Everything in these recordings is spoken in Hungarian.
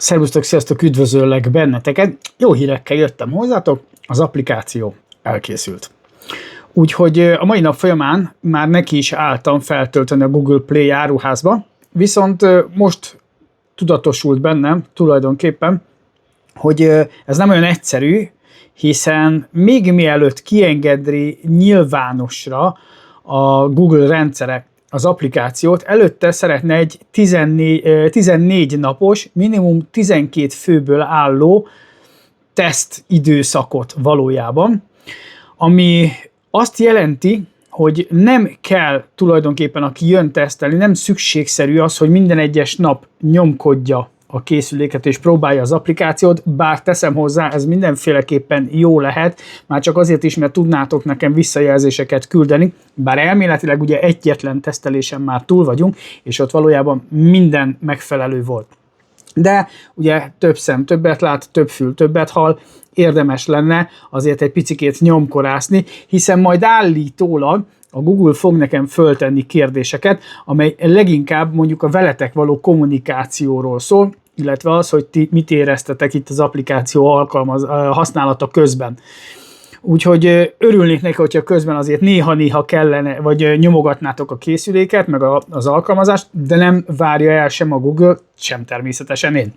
Szervusztok, sziasztok, üdvözöllek benneteket. Jó hírekkel jöttem hozzátok, az applikáció elkészült. Úgyhogy a mai nap folyamán már neki is álltam feltölteni a Google Play áruházba, viszont most tudatosult bennem tulajdonképpen, hogy ez nem olyan egyszerű, hiszen még mielőtt kiengedni nyilvánosra a Google rendszere az applikációt, előtte szeretne egy 14 napos, minimum 12 főből álló teszt időszakot valójában, ami azt jelenti, hogy nem kell tulajdonképpen, aki jön tesztelni, nem szükségszerű az, hogy minden egyes nap nyomkodja a készüléket és próbálja az applikációt, bár teszem hozzá, ez mindenféleképpen jó lehet, már csak azért is, mert tudnátok nekem visszajelzéseket küldeni, bár elméletileg ugye egyetlen tesztelésen már túl vagyunk, és ott valójában minden megfelelő volt. De ugye több szem többet lát, több fül többet hall, érdemes lenne azért egy picikét nyomkorászni, hiszen majd állítólag a Google fog nekem föltenni kérdéseket, amely leginkább mondjuk a veletek való kommunikációról szól, illetve az, hogy ti mit éreztetek itt az applikáció használata közben. Úgyhogy örülnék neki, hogyha közben azért néha-néha kellene, vagy nyomogatnátok a készüléket, meg az alkalmazást, de nem várja el sem a Google, sem természetesen én.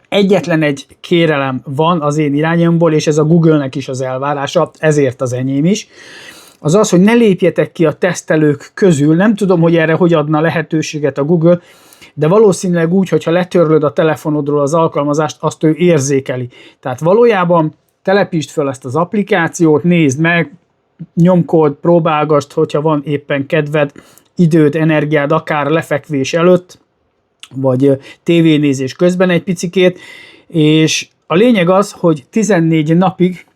Egyetlen egy kérelem van az én irányomból, és ez a Google-nek is az elvárása, ezért az enyém is. Az az, hogy ne lépjetek ki a tesztelők közül. Nem tudom, hogy erre hogy adna lehetőséget a Google, de valószínűleg úgy, hogyha letörlöd a telefonodról az alkalmazást, azt ő érzékeli. Tehát valójában telepítsd fel ezt az applikációt, nézd meg, nyomkod, próbálgasd, hogyha van éppen kedved, időd, energiád, akár lefekvés előtt, vagy tévénézés közben egy picikét, és a lényeg az, hogy 14 napig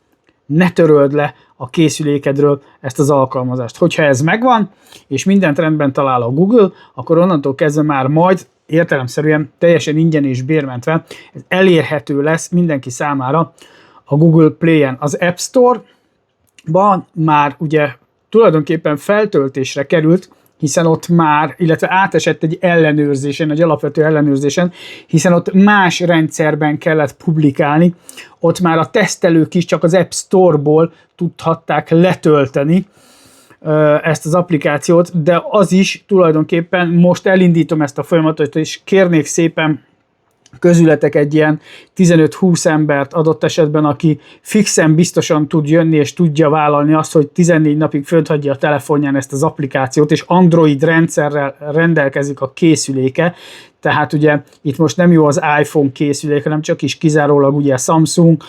ne töröld le a készülékedről ezt az alkalmazást. Hogyha ez megvan, és mindent rendben talál a Google, akkor onnantól kezdve már majd értelemszerűen teljesen ingyen és bérmentve ez elérhető lesz mindenki számára a Google Play-en. Az App Store-ban már ugye tulajdonképpen feltöltésre került, hiszen ott már, illetve átesett egy ellenőrzésen, egy alapvető ellenőrzésen, hiszen ott más rendszerben kellett publikálni, ott már a tesztelők is csak az App Store-ból tudhatták letölteni ezt az applikációt, de az is tulajdonképpen most elindítom ezt a folyamatot, és kérnék szépen közületek egy ilyen 15-20 embert adott esetben, aki fixen biztosan tud jönni, és tudja vállalni azt, hogy 14 napig földhagyja a telefonján ezt az applikációt, és Android rendszerrel rendelkezik a készüléke, tehát ugye itt most nem jó az iPhone készülék, hanem csak is kizárólag ugye Samsung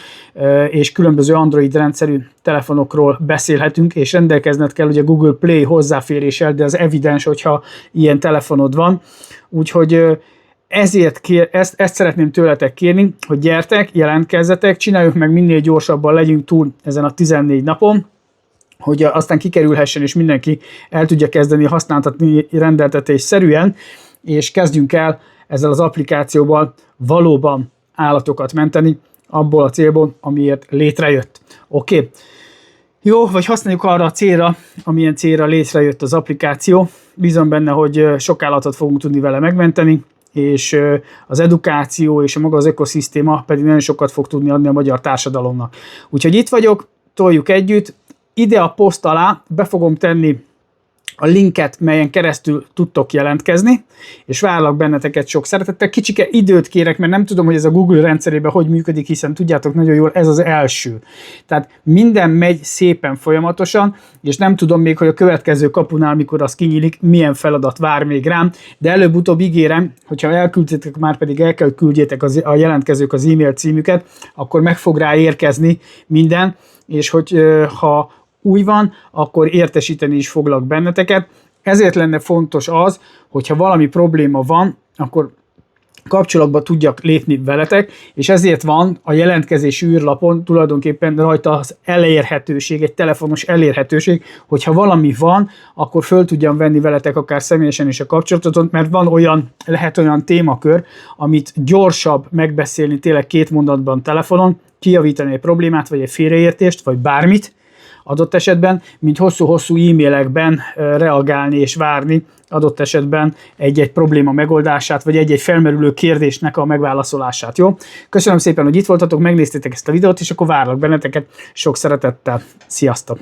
és különböző Android rendszerű telefonokról beszélhetünk, és rendelkezned kell ugye Google Play hozzáféréssel, de az evidens, hogyha ilyen telefonod van. Úgyhogy ezért ezt szeretném tőletek kérni, hogy gyertek, jelentkezzetek, csináljuk meg minél gyorsabban, legyünk túl ezen a 14 napon, hogy aztán kikerülhessen, és mindenki el tudja kezdeni használtatni rendeltetésszerűen, és kezdjünk el ezzel az applikációval valóban állatokat menteni, abból a célból, amiért létrejött. Oké. Jó, vagy használjuk arra a célra, amilyen célra létrejött az applikáció. Bízom benne, hogy sok állatot fogunk tudni vele megmenteni, és az edukáció és a maga az ökoszisztéma pedig nagyon sokat fog tudni adni a magyar társadalomnak. Úgyhogy itt vagyok, toljuk együtt, ide a poszt alá be fogom tenni a linket, melyen keresztül tudtok jelentkezni, és várlak benneteket sok szeretettel. Kicsike időt kérek, mert nem tudom, hogy ez a Google rendszerében hogy működik, hiszen tudjátok nagyon jól, ez az első. Tehát minden megy szépen folyamatosan, és nem tudom még, hogy a következő kapunál, mikor az kinyílik, milyen feladat vár még rám, de előbb-utóbb ígérem, hogyha elküldtétek, már pedig el kell, hogy küldjétek a jelentkezők az e-mail címüket, akkor meg fog rá érkezni minden, és hogy ha új van, akkor értesíteni is foglak benneteket. Ezért lenne fontos az, hogyha valami probléma van, akkor kapcsolatba tudjak lépni veletek, és ezért van a jelentkezési űrlapon tulajdonképpen rajta az elérhetőség, egy telefonos elérhetőség, hogyha valami van, akkor föl tudjam venni veletek akár személyesen is a kapcsolatot, mert lehet olyan témakör, amit gyorsabb megbeszélni tényleg 2 mondatban telefonon, kijavítani egy problémát, vagy egy félreértést, vagy bármit, adott esetben, mint hosszú-hosszú e-mailekben reagálni és várni adott esetben egy-egy probléma megoldását, vagy egy-egy felmerülő kérdésnek a megválaszolását, jó? Köszönöm szépen, hogy itt voltatok, megnéztétek ezt a videót, és akkor várlak benneteket sok szeretettel. Sziasztok!